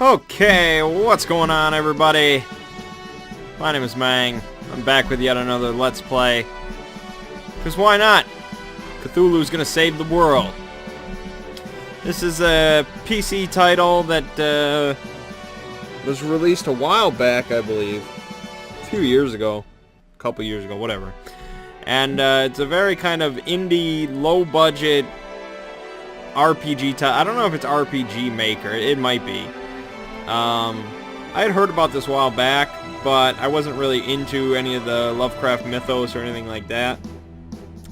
Okay, what's going on, everybody? My name is Mangg. I'm back with yet another Let's Play. Because why not? Cthulhu's gonna save the world. This is a PC title that was released a while back, I believe. A few years ago. A couple years ago, whatever. And it's a very kind of indie, low-budget RPG title. I don't know if it's RPG Maker. It might be. I had heard about this a while back, but I wasn't really into any of the Lovecraft mythos or anything like that.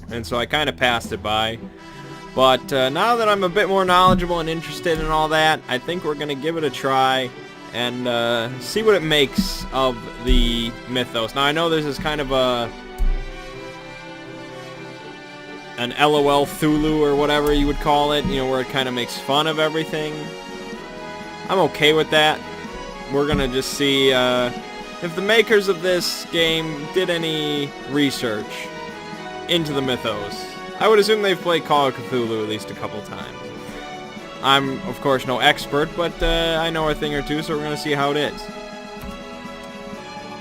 And so I kind of passed it by. But now that I'm a bit more knowledgeable and interested in all that, I think we're going to give it a try and see what it makes of the mythos. Now I know this is kind of an LOL Cthulhu or whatever you would call it, you know, where it kind of makes fun of everything. I'm okay with that. We're gonna just see if the makers of this game did any research into the mythos. I would assume they've played Call of Cthulhu at least a couple times. I'm, of course, no expert, but I know a thing or two, so we're gonna see how it is.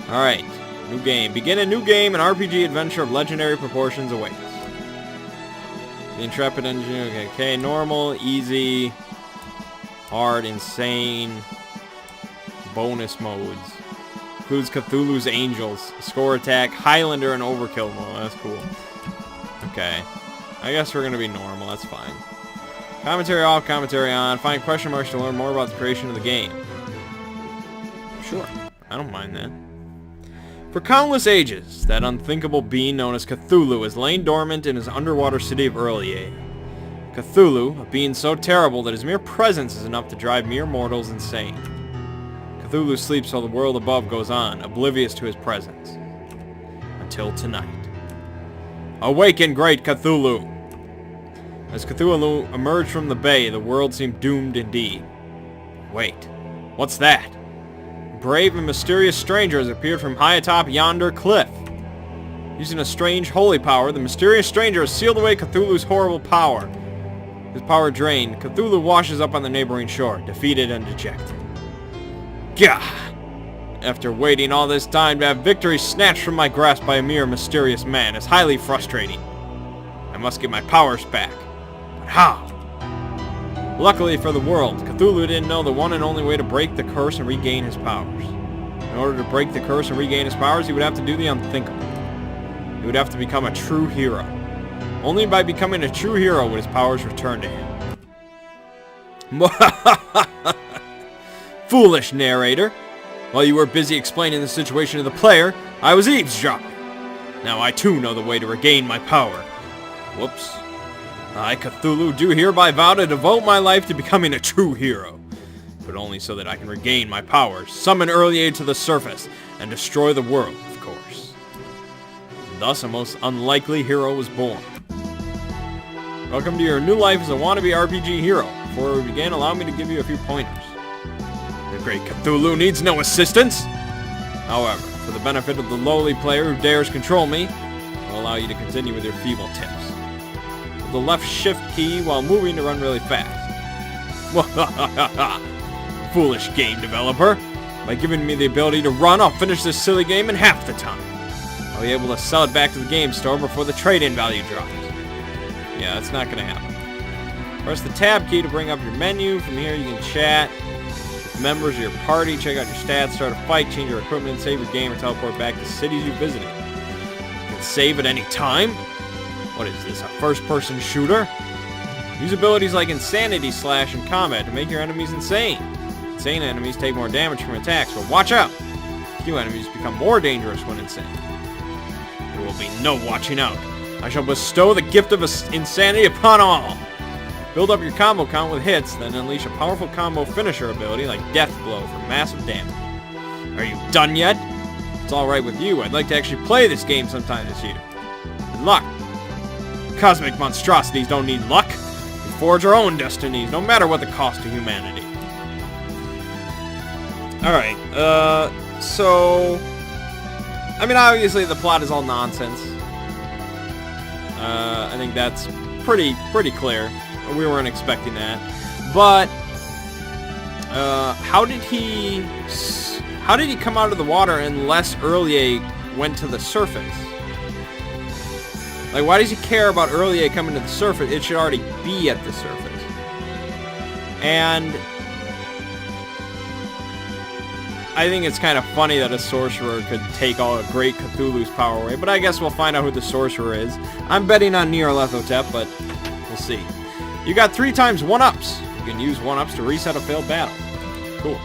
Alright, new game. Begin a new game, an RPG adventure of legendary proportions awaits. The Intrepid Engineer, okay, normal, easy, hard, insane, bonus modes. Includes Cthulhu's Angels, Score Attack, Highlander, and Overkill mode. That's cool. Okay. I guess we're gonna be normal, that's fine. Commentary off, commentary on. Find question marks to learn more about the creation of the game. Sure, I don't mind that. For countless ages, that unthinkable being known as Cthulhu has lain dormant in his underwater city of Earlier. Cthulhu, a being so terrible that his mere presence is enough to drive mere mortals insane. Cthulhu sleeps while the world above goes on, oblivious to his presence. Until tonight. Awaken, great Cthulhu! As Cthulhu emerged from the bay, the world seemed doomed indeed. Wait, what's that? A brave and mysterious stranger has appeared from high atop yonder cliff. Using a strange holy power, the mysterious stranger has sealed away Cthulhu's horrible power. His power drained, Cthulhu washes up on the neighboring shore, defeated and dejected. Gah! After waiting all this time to have victory snatched from my grasp by a mere mysterious man is highly frustrating. I must get my powers back. But how? Luckily for the world, Cthulhu didn't know the one and only way to break the curse and regain his powers. In order to break the curse and regain his powers, he would have to do the unthinkable. He would have to become a true hero. Only by becoming a true hero would his powers return to him. Foolish narrator. While you were busy explaining the situation to the player, I was eavesdropping. Now I too know the way to regain my power. Whoops. I, Cthulhu, do hereby vow to devote my life to becoming a true hero. But only so that I can regain my powers, summon Earlier to the surface, and destroy the world, of course. Thus a most unlikely hero was born. Welcome to your new life as a wannabe RPG hero. Before we begin, allow me to give you a few pointers. The great Cthulhu needs no assistance. However, for the benefit of the lowly player who dares control me, I'll allow you to continue with your feeble tips. Hold the left shift key while moving to run really fast. Foolish game developer. By giving me the ability to run, I'll finish this silly game in half the time. I'll be able to sell it back to the game store before the trade-in value drops. Yeah, that's not gonna happen. Press the tab key to bring up your menu. From here you can chat with members of your party, check out your stats, start a fight, change your equipment, save your game, or teleport back to cities you visited. You can save at any time? What is this, a first-person shooter? Use abilities like Insanity Slash in combat to make your enemies insane. Insane enemies take more damage from attacks, but watch out! Few enemies become more dangerous when insane. There will be no watching out. I shall bestow the gift of insanity upon all. Build up your combo count with hits, then unleash a powerful combo finisher ability like Death Blow for massive damage. Are you done yet? If it's alright with you, I'd like to actually play this game sometime this year. Good luck. Cosmic monstrosities don't need luck. We forge our own destinies, no matter what the cost to humanity. Alright, so... I mean, obviously the plot is all nonsense. I think that's pretty clear. We weren't expecting that. But How did he come out of the water unless Earlier went to the surface? Like, why does he care about Earlier coming to the surface? It should already be at the surface. And I think it's kind of funny that a sorcerer could take all of Great Cthulhu's power away, but I guess we'll find out who the sorcerer is. I'm betting on Nyarlathotep, but we'll see. You got 3 times 1-ups. You can use 1-ups to reset a failed battle. Cool.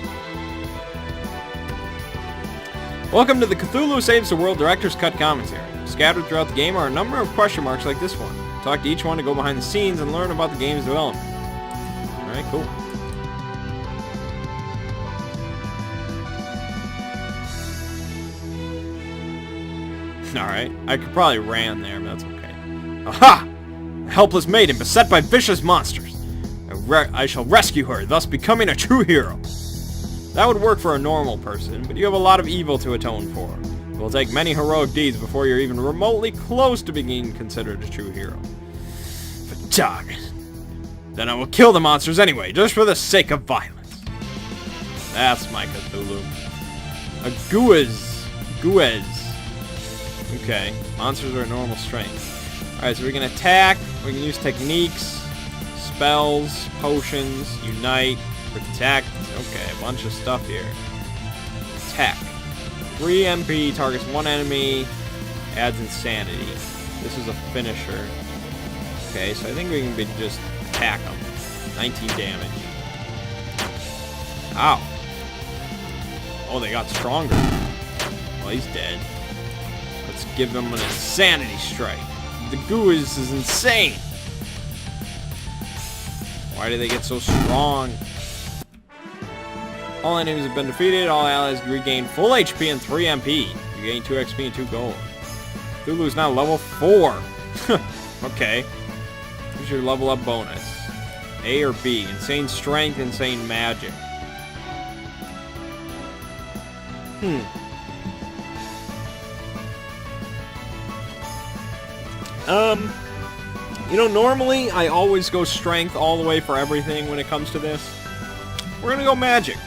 Welcome to the Cthulhu Saves the World Director's Cut Commentary. Scattered throughout the game are a number of question marks like this one. Talk to each one to go behind the scenes and learn about the game's development. Alright, cool. Alright, I could probably ran there, but that's okay. Aha! A helpless maiden beset by vicious monsters. I shall rescue her, thus becoming a true hero. That would work for a normal person, but you have a lot of evil to atone for. It will take many heroic deeds before you're even remotely close to being considered a true hero. Fatag. Then I will kill the monsters anyway, just for the sake of violence. That's my Cthulhu. A Guez. Okay, monsters are normal strength. Alright, so we can attack, we can use techniques, spells, potions, unite, attack. Okay, a bunch of stuff here. Attack. 3 MP, targets 1 enemy, adds insanity. This is a finisher. Okay, so I think we can just attack him. 19 damage. Ow. Oh, they got stronger. Well, he's dead. Let's give him an insanity strike. The goo is insane. Why do they get so strong? All enemies have been defeated. All allies regain full HP and 3 MP. You gain 2 XP and 2 gold. Cthulhu's now level 4. Okay. Here's your level up bonus. A or B. Insane strength, insane magic. You know, normally I always go strength all the way for everything when it comes to this. We're gonna go magic.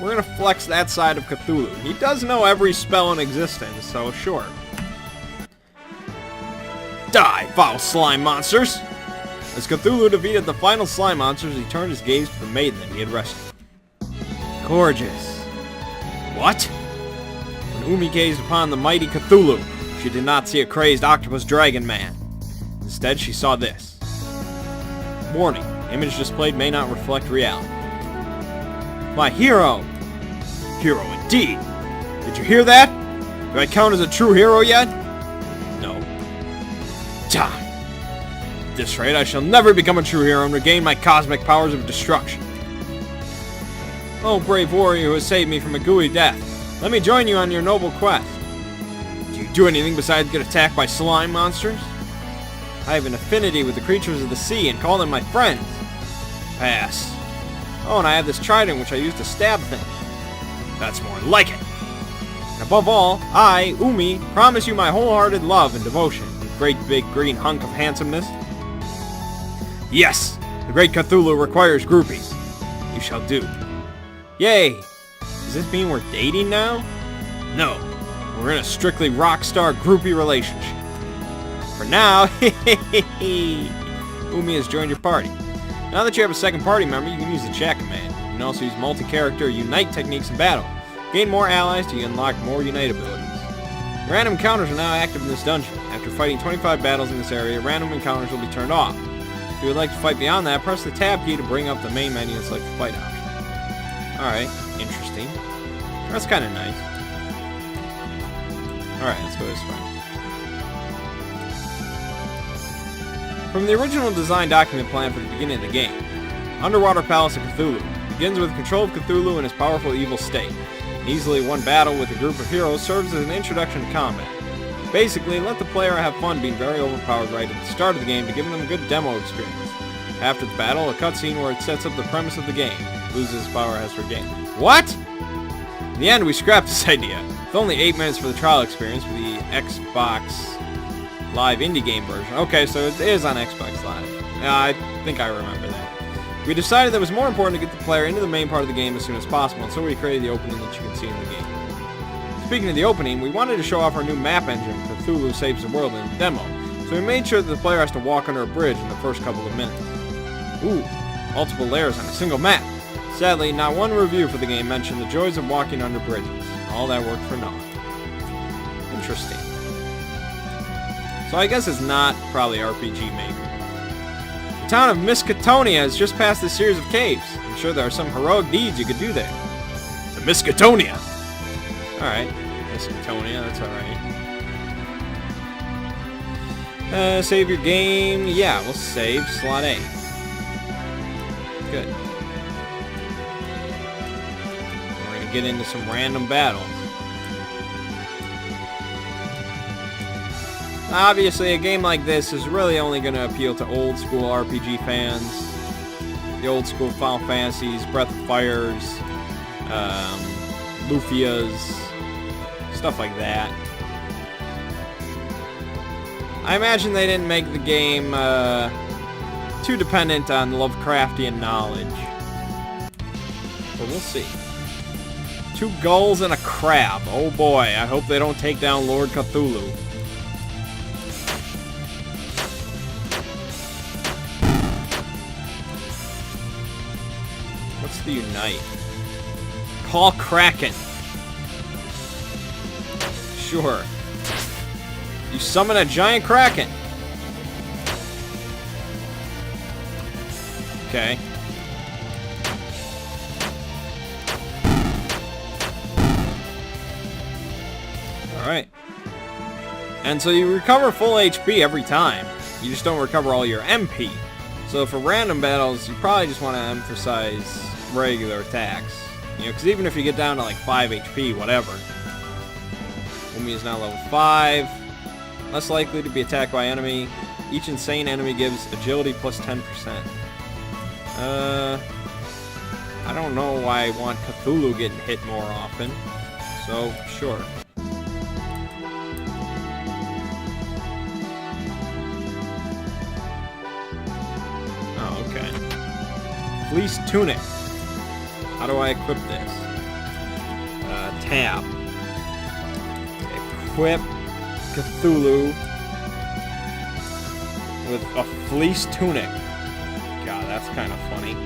We're gonna flex that side of Cthulhu. He does know every spell in existence, so sure. Die, foul slime monsters! As Cthulhu defeated the final slime monsters, he turned his gaze to the maiden that he had rescued. Gorgeous. What? When Umi gazed upon the mighty Cthulhu, she did not see a crazed octopus dragon man. Instead, she saw this. Warning. Image displayed may not reflect reality. My hero! Hero indeed! Did you hear that? Do I count as a true hero yet? No. Time. At this rate, I shall never become a true hero and regain my cosmic powers of destruction. Oh, brave warrior who has saved me from a gooey death. Let me join you on your noble quest. Do you do anything besides get attacked by slime monsters? I have an affinity with the creatures of the sea and call them my friends. Pass. Oh, and I have this trident which I use to stab things. That's more like it. And above all, I, Umi, promise you my wholehearted love and devotion, you great big green hunk of handsomeness. Yes, the great Cthulhu requires groupies. You shall do. Yay! Does this mean we're dating now? No, we're in a strictly rock star groupie relationship. For now, Umi has joined your party. Now that you have a second party member, you can use the chat command. You can also use multi-character unite techniques in battle. Gain more allies to unlock more unite abilities. Random encounters are now active in this dungeon. After fighting 25 battles in this area, random encounters will be turned off. If you would like to fight beyond that, press the tab key to bring up the main menu and select the fight option. Alright, interesting. That's kind of nice. Alright, let's go this way. From the original design document plan for the beginning of the game, Underwater Palace of Cthulhu begins with control of Cthulhu in his powerful evil state. An easily won battle with a group of heroes serves as an introduction to combat. Basically, let the player have fun being very overpowered right at the start of the game to give them a good demo experience. After the battle, a cutscene where it sets up the premise of the game. Loses his power has regained. What? In the end, we scrapped this idea. With only 8 minutes for the trial experience with the Xbox Live indie game version. Okay, so it is on Xbox Live. Yeah, I think I remember that. We decided that it was more important to get the player into the main part of the game as soon as possible, and so we created the opening that you can see in the game. Speaking of the opening, we wanted to show off our new map engine, Cthulhu Saves the World, in the demo, so we made sure that the player has to walk under a bridge in the first couple of minutes. Ooh, multiple layers on a single map. Sadly, not one review for the game mentioned the joys of walking under bridges. All that work for naught. Interesting. So I guess it's not probably RPG Maker. The town of Miskatonia has just passed a series of caves. I'm sure there are some heroic deeds you could do there. To Miskatonia! Alright, Miskatonia, that's alright. Save your game. Yeah, we'll save slot A. Good. We're gonna get into some random battles. Obviously, a game like this is really only going to appeal to old school RPG fans. The old school Final Fantasies, Breath of Fires, Lufias, stuff like that. I imagine they didn't make the game too dependent on Lovecraftian knowledge. But we'll see. 2 gulls and a crab. Oh boy, I hope they don't take down Lord Cthulhu. What's the unite? Call Kraken. Sure. You summon a giant Kraken. Okay. Alright. And so you recover full HP every time. You just don't recover all your MP. So for random battles, you probably just want to emphasize regular attacks. You know, because even if you get down to like 5 HP, whatever. Umi is now level 5. Less likely to be attacked by enemy. Each insane enemy gives agility plus 10%. I don't know why I want Cthulhu getting hit more often. So, sure. Oh, okay. Fleece Tunic. How do I equip this? Tab. Equip Cthulhu with a Fleece Tunic. God, that's kind of funny.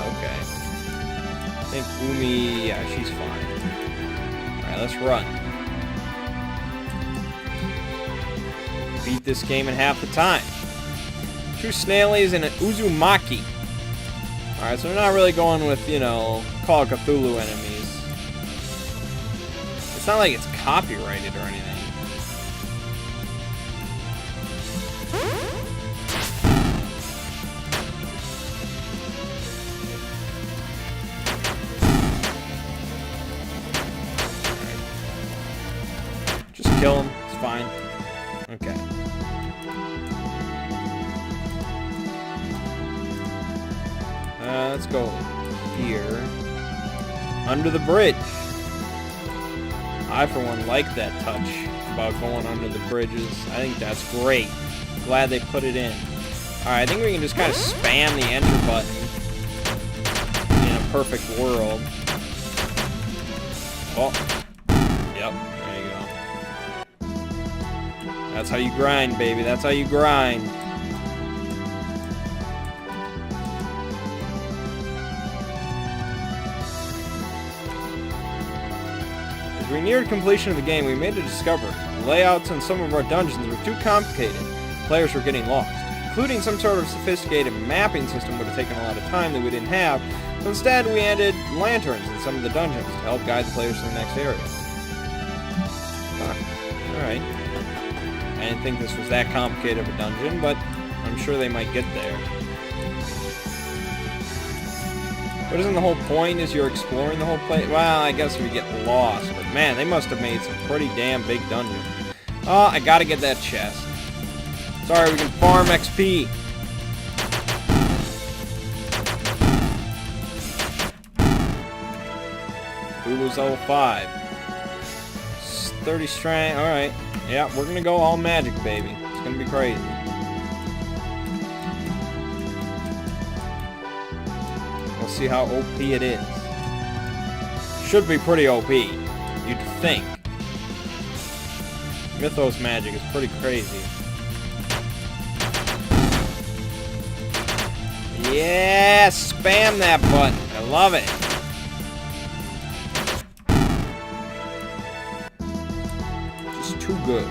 Okay. I think Umi, yeah, she's fine. Alright, let's run. Beat this game in half the time. 2 Snailies and an Uzumaki. Alright, so we're not really going with, you know, Call of Cthulhu enemies. It's not like it's copyrighted or anything. Just kill him. It's fine. Okay. Let's go here. Under the bridge. I, for one, like that touch about going under the bridges. I think that's great. Glad they put it in. Alright, I think we can just kind of spam the enter button in a perfect world. Oh. Yep, there you go. That's how you grind, baby. That's how you grind. As we neared completion of the game, we made a discovery. The layouts in some of our dungeons were too complicated. Players were getting lost. Including some sort of sophisticated mapping system would have taken a lot of time that we didn't have, so instead we added lanterns in some of the dungeons to help guide the players to the next area. Huh. Alright. I didn't think this was that complicated of a dungeon, but I'm sure they might get there. But isn't the whole point is you're exploring the whole place? Well, I guess we get lost, but man, they must have made some pretty damn big dungeons. Oh, I gotta get that chest. Sorry, we can farm XP. Cthulhu's level 5. 30 strength. Alright. Yeah, we're gonna go all magic, baby. It's gonna be crazy. we'll see how OP it is. Should be pretty OP, you'd think. Mythos magic is pretty crazy. Yeah, spam that button. I love it. Just too good.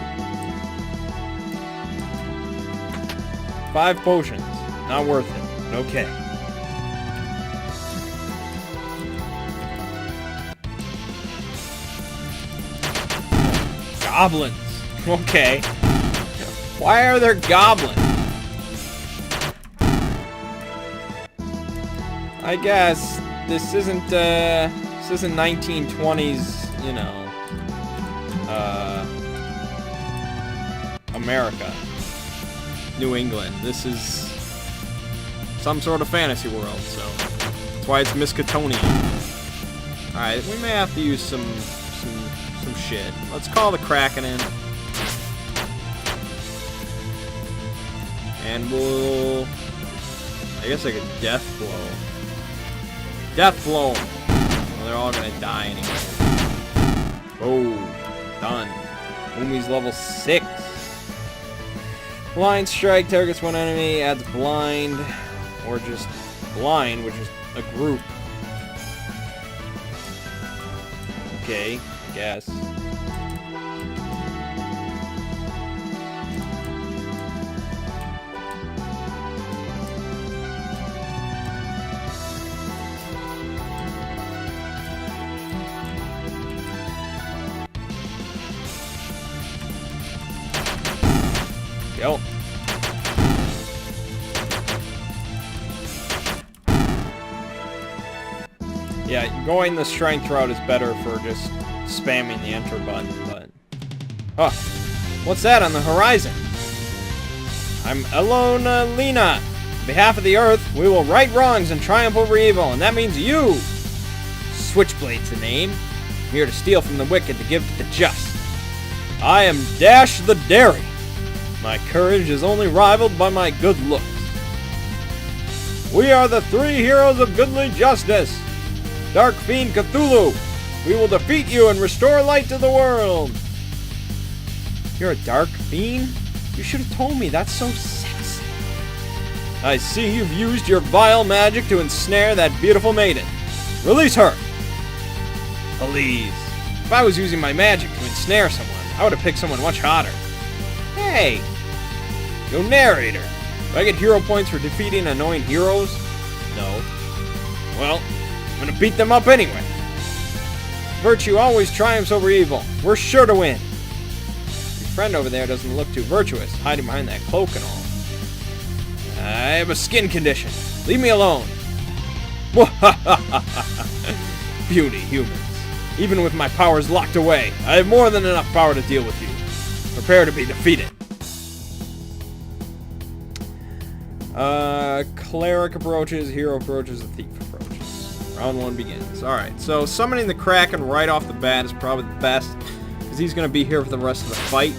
5 potions. Not worth it. Okay. Goblins. Okay. Why are there goblins? I guess this isn't 1920s, you know, America, New England. This is some sort of fantasy world, so that's why it's Miskatonian. All right, we may have to use some shit. Let's call the Kraken in, and we'll. I guess I could death blow. Death blow. Well, they're all gonna die anyway. Oh, done. Umi's level 6. Blind strike targets one enemy, adds blind, or just blind, which is a group. Okay, I guess. Yep. Yeah, going the strength route is better for just spamming the enter button, but... Oh, what's that on the horizon? I'm Elona Lena. On behalf of the Earth, we will right wrongs and triumph over evil, and that means you! Switchblade's the name. I'm here to steal from the wicked to give to the just. I am Dash the Daring. My courage is only rivaled by my good looks. We are the 3 heroes of goodly justice. Dark Fiend Cthulhu, we will defeat you and restore light to the world. You're a Dark Fiend? You should have told me, that's so sexy. I see you've used your vile magic to ensnare that beautiful maiden. Release her. Please. If I was using my magic to ensnare someone, I would have picked someone much hotter. Hey! Yo, narrator. Do I get hero points for defeating annoying heroes? No. Well, I'm gonna beat them up anyway. Virtue always triumphs over evil. We're sure to win. Your friend over there doesn't look too virtuous, hiding behind that cloak and all. I have a skin condition. Leave me alone. Beauty, humans. Even with my powers locked away, I have more than enough power to deal with you. Prepare to be defeated. Cleric approaches, hero approaches, the thief approaches. Round 1 begins. Alright, so summoning the Kraken right off the bat is probably the best, because he's going to be here for the rest of the fight.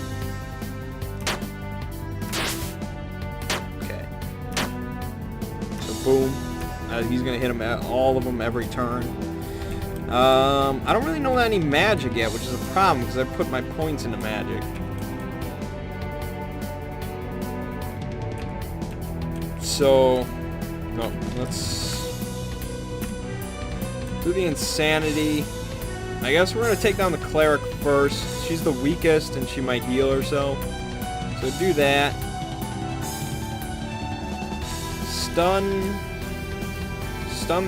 Okay. So boom. He's going to hit him at all of them every turn. I don't really know any magic yet, which is a problem, because I put my points into magic. So, no, let's do the insanity. I guess we're going to take down the cleric first. She's the weakest and she might heal herself. So do that. Stun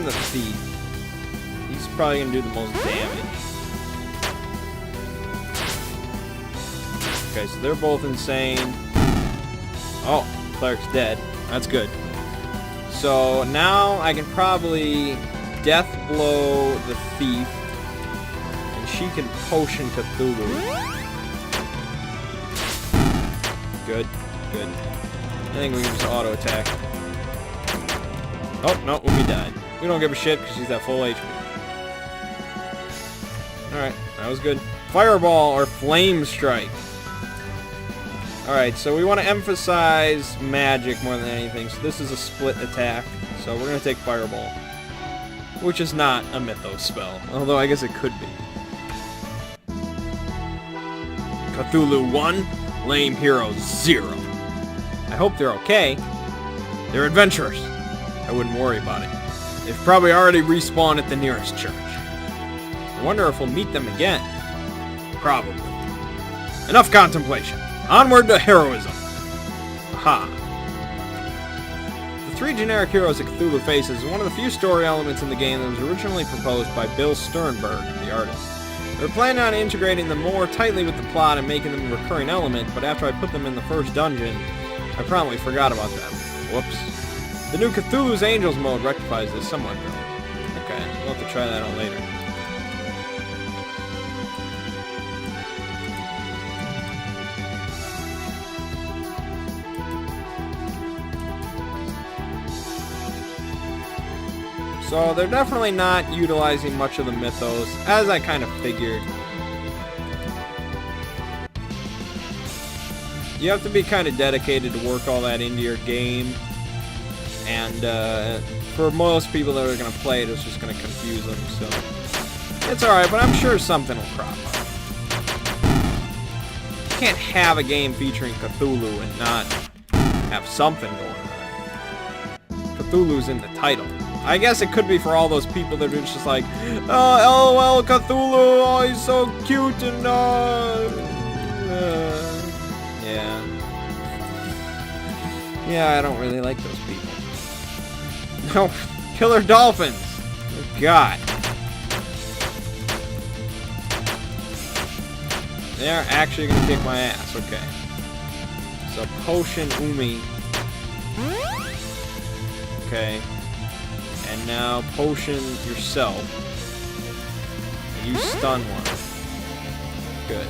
the thief. He's probably going to do the most damage. Okay, so they're both insane. Oh, cleric's dead. That's good. So now I can probably death blow the thief, and she can potion Cthulhu. Good, good. I think we can just auto attack. Oh no, Umi died. We don't give a shit because she's at full HP. All right, that was good. Fireball or flame strike. Alright, so we want to emphasize magic more than anything, so this is a split attack. So we're going to take Fireball. which is not a Mythos spell, although I guess it could be. Cthulhu 1, lame heroes 0. I hope they're okay. They're adventurers. I wouldn't worry about it. They've probably already respawned at the nearest church. I wonder if we'll meet them again. Probably. Enough contemplation. Onward to heroism. Aha. The 3 generic heroes that Cthulhu faces is one of the few story elements in the game that was originally proposed by Bill Sternberg, the artist. They were planning on integrating them more tightly with the plot and making them a recurring element, but after I put them in the first dungeon, I promptly forgot about them. Whoops. The new Cthulhu's Angels mode rectifies this somewhat, though. Okay, we'll have to try that out later. So they're definitely not utilizing much of the mythos, as I kind of figured. You have to be kind of dedicated to work all that into your game. And for most people that are going to play it, it's just going to confuse them. So it's alright, but I'm sure something will crop up. You can't have a game featuring Cthulhu and not have something going on. Cthulhu's in the title. I guess it could be for all those people that are just like, oh, LOL, Cthulhu, oh, he's so cute, and, yeah. Yeah, I don't really like those people. No, killer dolphins! Oh, God. They're actually gonna kick my ass, okay. So, Potion Umi. Okay. And now potion yourself. And you stun one. Good.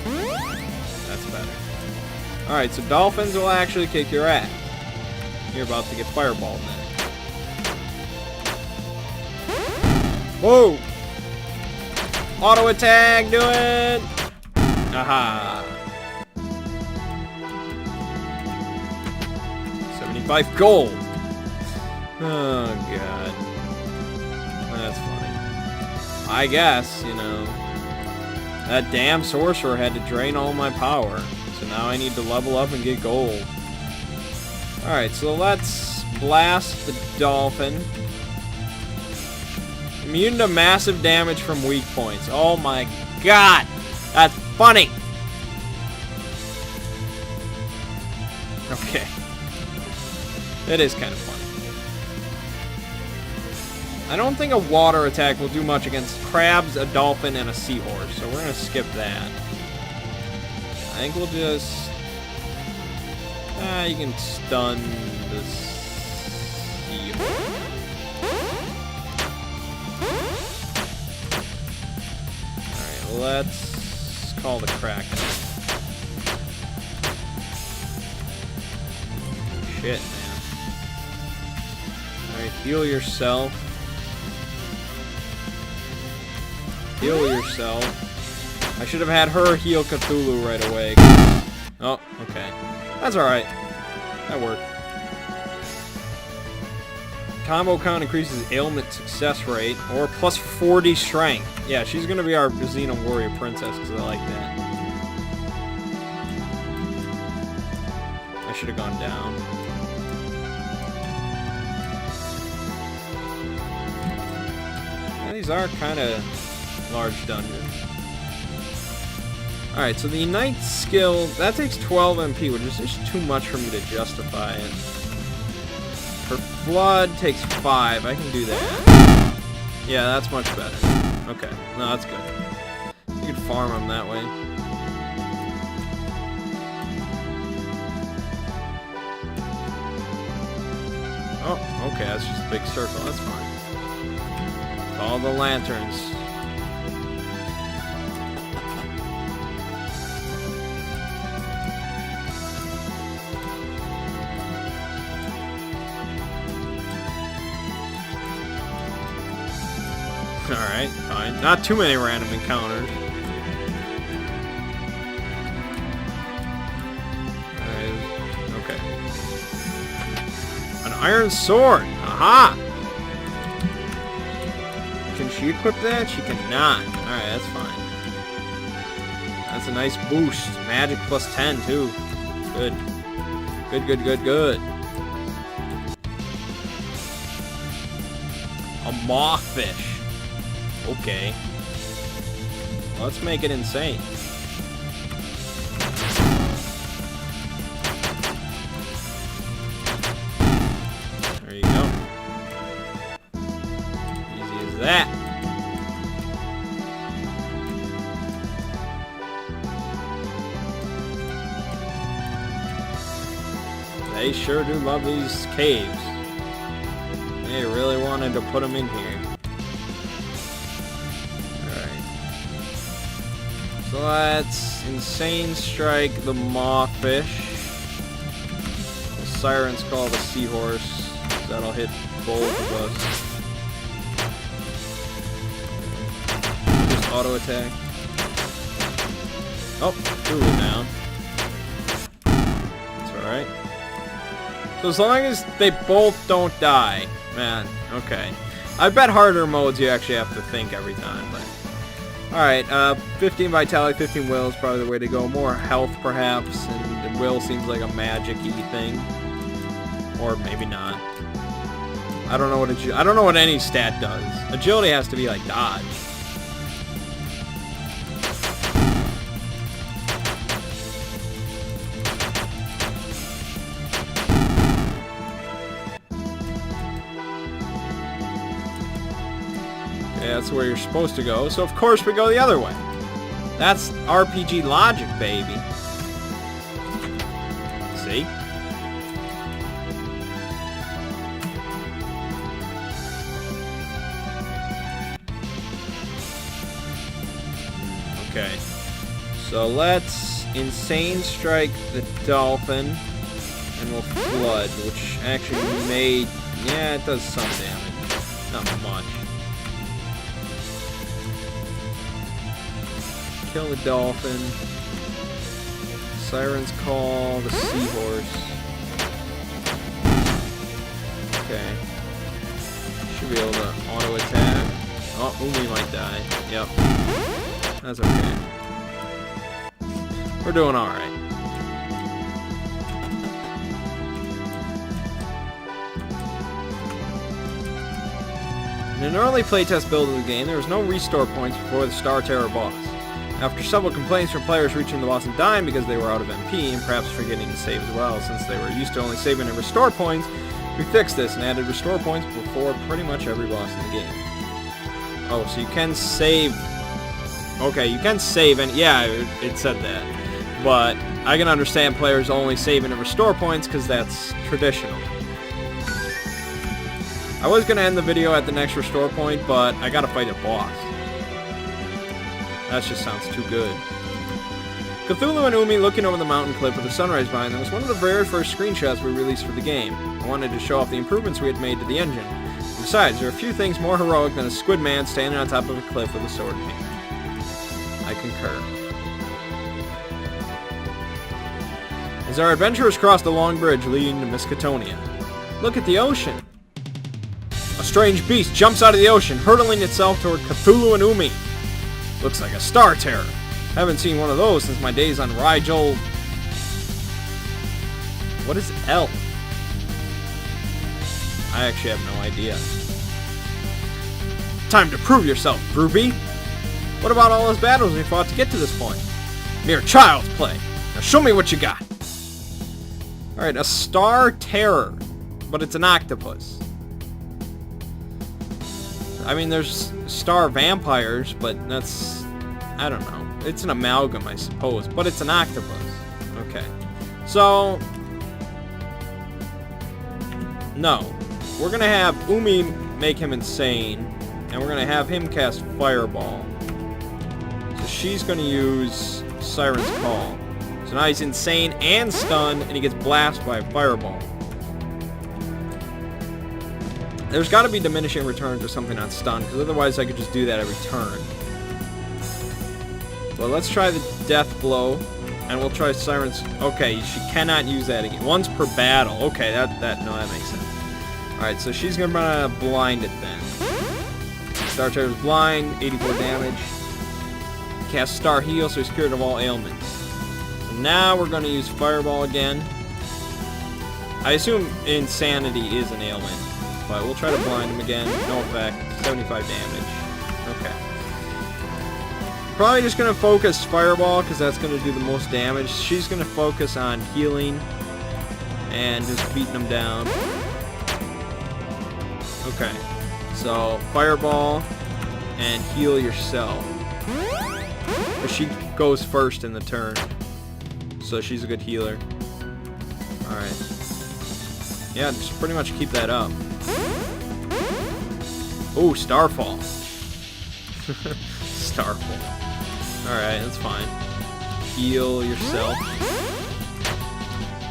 That's better. Alright, so dolphins will actually kick your ass. You're about to get fireballed then. Whoa! Auto attack, do it! Aha! 75 gold! Oh, God. That's funny. I guess, you know. That damn sorcerer had to drain all my power. So now I need to level up and get gold. Alright, so let's blast the dolphin. Immune to massive damage from weak points. Oh my God! That's funny! Okay. It is kind of funny. I don't think a water attack will do much against crabs, a dolphin, and a seahorse, so we're going to skip that. I think we'll just... you can stun the seahorse. Alright, let's call the Kraken. Shit, man. Alright, heal yourself. Heal yourself. I should have had her heal Cthulhu right away. Oh, okay. That's alright. That worked. Combo count increases ailment success rate, or plus 40 strength. Yeah, she's gonna be our Xena warrior princess, because I like that. I should have gone down. Yeah, these are kind of large dungeons. Alright, so the Knight skill, that takes 12 MP, which is just too much for me to justify it. Her Flood takes 5, I can do that. Yeah, that's much better. Okay, no, that's good. You can farm them that way. Oh, okay, that's just a big circle, that's fine. Follow the lanterns. Alright, fine. Not too many random encounters. Okay. An iron sword! Aha! she equip that? She cannot. Alright, that's fine. That's a nice boost. Magic plus 10, too. Good. Good, good, good, good. A mothfish. Okay. Let's make it insane. There you go. Easy as that. They sure do love these caves. They really wanted to put them in here. Alright. So let's Insane Strike the Mawfish. The Siren's Call the Seahorse. That'll hit both of us. Just auto attack. Oh, Cthulhu down. That's alright. So as long as they both don't die, man, okay. I bet harder modes you actually have to think every time, but... Alright, 15 Vitality, 15 Will is probably the way to go. More health, perhaps, and Will seems like a magic-y thing. Or maybe not. I don't know what any stat does. Agility has to be like dodge. That's where you're supposed to go, so of course we go the other way. That's RPG logic, baby. See? Okay. So let's Insane Strike the Dolphin, and we'll Flood, which actually may... Yeah, it does some damage. Not much. Kill the dolphin. Siren's Call the seahorse. Okay. Should be able to auto attack. Oh, Umi might die. Yep. That's okay. We're doing alright. In an early playtest build of the game, there was no restore points before the Star Terror boss. After several complaints from players reaching the boss and dying because they were out of MP, and perhaps forgetting to save as well since they were used to only saving and restore points, we fixed this and added restore points before pretty much every boss in the game. Oh, so you can save... Okay, you can save, and yeah, it said that. But I can understand players only saving and restore points because that's traditional. I was going to end the video at the next restore point, but I gotta fight a boss. That just sounds too good. Cthulhu and Umi looking over the mountain cliff with the sunrise behind them was one of the very first screenshots we released for the game. I wanted to show off the improvements we had made to the engine. Besides, there are a few things more heroic than a squid man standing on top of a cliff with a sword in hand. I concur. As our adventurers cross the long bridge leading to Miskatonia, look at the ocean. A strange beast jumps out of the ocean, hurtling itself toward Cthulhu and Umi. Looks like a Star Terror. Haven't seen one of those since my days on Rigel. What is L? I actually have no idea. Time to prove yourself, Groovy. What about all those battles we fought to get to this point? Mere child's play. Now show me what you got. Alright, a Star Terror. But it's an octopus. I mean, there's star vampires, but that's... I don't know. It's an amalgam, I suppose. But it's an octopus. Okay. So... No. We're going to have Umi make him insane. And we're going to have him cast Fireball. So she's going to use Siren's Call. So now he's insane and stunned, and he gets blasted by a Fireball. There's got to be diminishing returns or something on stun, because otherwise I could just do that every turn. Well, let's try the Death Blow, and we'll try Siren's... Okay, she cannot use that again. Once per battle. Okay, no, that makes sense. Alright, so she's going to blind it then. Star Terror's blind, 84 damage. Cast Star Heal, so he's cured of all ailments. So now we're going to use Fireball again. I assume Insanity is an ailment, but we'll try to blind him again. No effect. 75 damage. Okay. Probably just going to focus Fireball, because that's going to do the most damage. She's going to focus on healing and just beating him down. Okay. So, Fireball and heal yourself. But she goes first in the turn. So she's a good healer. Alright. Yeah, just pretty much keep that up. Oh, Starfall. Starfall. Alright, that's fine. Heal yourself.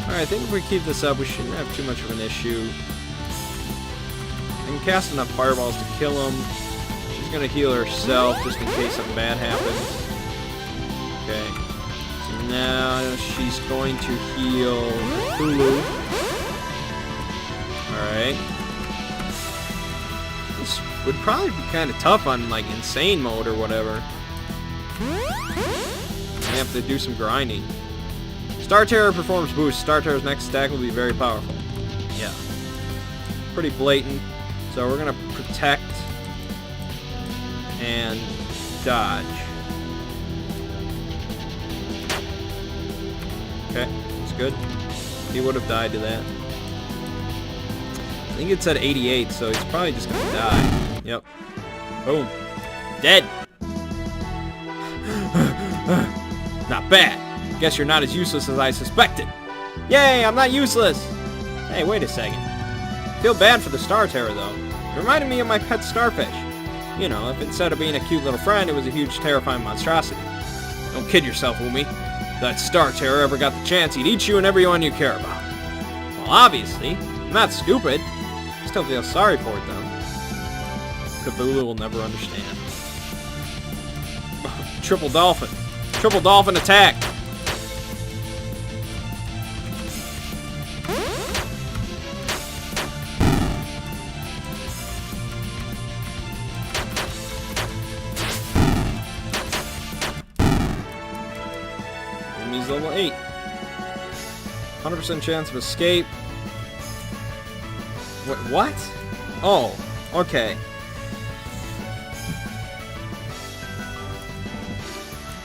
Alright, I think if we keep this up, we shouldn't have too much of an issue. I can cast enough fireballs to kill him. She's going to heal herself just in case something bad happens. Okay. So now she's going to heal Cthulhu. Alright. This would probably be kind of tough on, like, insane mode or whatever. I have to do some grinding. Star Terror performance boost. Star Terror's next stack will be very powerful. Yeah. Pretty blatant. So we're going to protect and dodge. Okay, that's good. He would have died to that. I think it said 88, so he's probably just going to die. Yep. Boom. Dead. Not bad. Guess you're not as useless as I suspected. Yay, I'm not useless. Hey, wait a second. Feel bad for the Star Terror, though. It reminded me of my pet starfish. You know, if instead of being a cute little friend, it was a huge, terrifying monstrosity. Don't kid yourself, Umi. If that Star Terror ever got the chance, he'd eat you and everyone you care about. Well, obviously. I'm not stupid. I still feel sorry for it, though. Cthulhu will never understand. Triple Dolphin. Triple Dolphin attack. Enemy's level 8. 100% chance of escape. Wait, what? Oh, okay.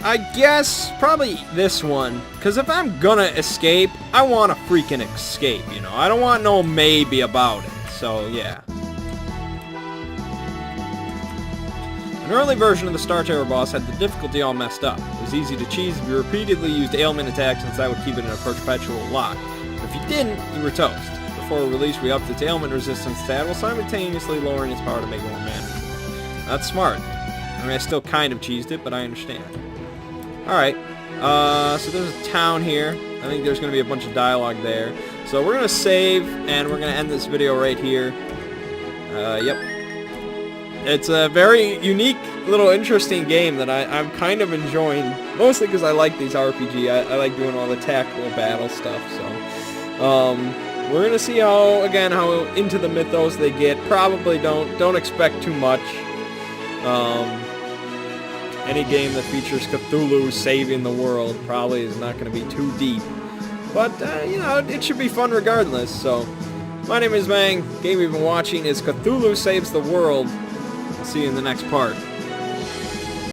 I guess probably this one, because if I'm gonna escape, I want to freaking escape, you know? I don't want no maybe about it, so yeah. An early version of the Star Terror boss had the difficulty all messed up. It was easy to cheese if you repeatedly used ailment attacks, since that would keep it in a perpetual lock. But if you didn't, you were toast. Before release, we upped its ailment resistance stat while simultaneously lowering its power to make it more manageable. That's smart. I mean, I still kind of cheesed it, but I understand. Alright, so there's a town here. I think there's going to be a bunch of dialogue there. So we're going to save, and we're going to end this video right here. Yep. It's a very unique, little interesting game that I'm kind of enjoying. Mostly because I like these RPG. I like doing all the tactical battle stuff, so... we're going to see how into the mythos they get. Probably don't expect too much. Any game that features Cthulhu saving the world probably is not going to be too deep. But, you know, it should be fun regardless. So, my name is Mangg. Game we've been watching is Cthulhu Saves the World. See you in the next part.